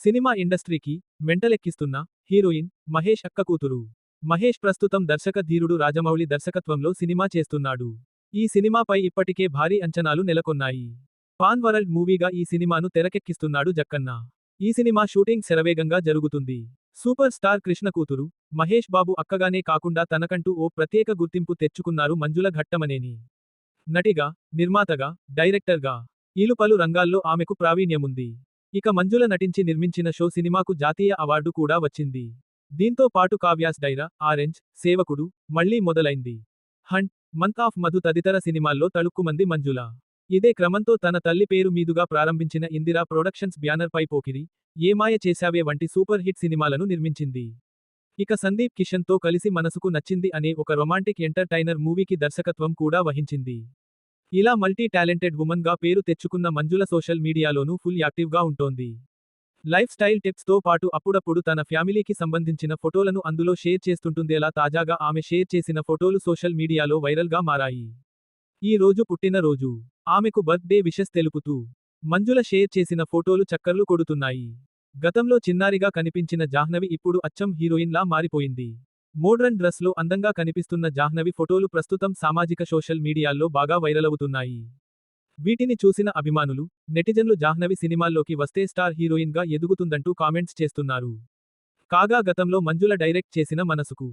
Cinema ఇండస్ట్రీకి మెంటలెక్కిస్తున్న heroine Mahesh అక్క కూతురు. మహేష్ ప్రస్తుతం దర్శక ధీరుడు రాజమౌళి దర్శకత్వంలో సినిమా చేస్తున్నాడు. ఈ సినిమాపై ఇప్పటికే భారీ అంచనాలు నెలకొన్నాయి. పాన్ వరల్డ్ మూవీగా ఈ సినిమాను తెరకెక్కిస్తున్నాడు జక్కన్న. ఈ సినిమా షూటింగ్ శరవేగంగా జరుగుతుంది. సూపర్ స్టార్ కృష్ణ కూతురు మహేష్ బాబు అక్కగానే కాకుండా తనకంటూ ఓ ప్రత్యేక గుర్తింపు తెచ్చుకున్నారు మంజుల ఘట్టమనేని. నటిగా, నిర్మాతగా, డైరెక్టర్గా ఇలు పలు రంగాల్లో ఆమెకు ప్రావీణ్యముంది. ఇక మంజుల నటించి నిర్మించిన షో సినిమాకు జాతీయ అవార్డు కూడా వచ్చింది. దీంతో పాటు కావ్యాస్ డైరా, ఆరెంజ్, సేవకుడు, మళ్లీ మొదలైంది, హంట్, మంత్ ఆఫ్ మధు తదితర సినిమాల్లో తళుక్కుమంది మంజుల. ఇదే క్రమంతో తన తల్లి పేరు మీదుగా ప్రారంభించిన ఇందిరా ప్రొడక్షన్స్ బ్యానర్ పై పోకిరి, ఏమాయ చేశావే వంటి సూపర్ హిట్ సినిమాలను నిర్మించింది. ఇక సందీప్ కిషన్ తో కలిసి మనసుకు నచ్చింది అనే ఒక రొమాంటిక్ ఎంటర్టైనర్ మూవీకి దర్శకత్వం కూడా వహించింది. ఇలా మల్టీ టాలెంటెడ్ వుమన్ గా పేరు తెచ్చుకున్న మంజుల సోషల్ మీడియాలోనూ ఫుల్ యాక్టివ్ గా ఉంటోంది. లైఫ్ స్టైల్ టిప్స్ తో పాటు అప్పుడప్పుడు తన ఫ్యామిలీకి సంబంధించిన ఫోటోలను అందులో షేర్ చేస్తుంటుందేలా తాజాగా ఆమె షేర్ చేసిన ఫోటోలు సోషల్ మీడియాలో వైరల్ గా మారాయి. ఈ రోజు పుట్టిన రోజు. ఆమెకు బర్త్ డే విషెస్ తెలుపుతూ మంజుల షేర్ చేసిన ఫోటోలు చక్కర్లు కొడుతున్నాయి. గతంలో చిన్నారిగా కనిపించిన జాహ్నవి ఇప్పుడు అచ్చం హీరోయిన్ లా మారిపోయింది. మోడ్రన్ డ్రెస్ లో అందంగా కనిపిస్తున్న జాహ్నవి ఫోటోలు ప్రస్తుతం సామాజిక సోషల్ మీడియాల్లో బాగా వైరలవుతున్నాయి. వీటిని చూసిన అభిమానులు, నెటిజన్లు జాహ్నవి సినిమాల్లోకి వస్తే స్టార్ హీరోయిన్ గా ఎదుగుతుందంటూ కామెంట్స్ చేస్తున్నారు. కాగా గతంలో మంజుల డైరెక్ట్ చేసిన మనసుకు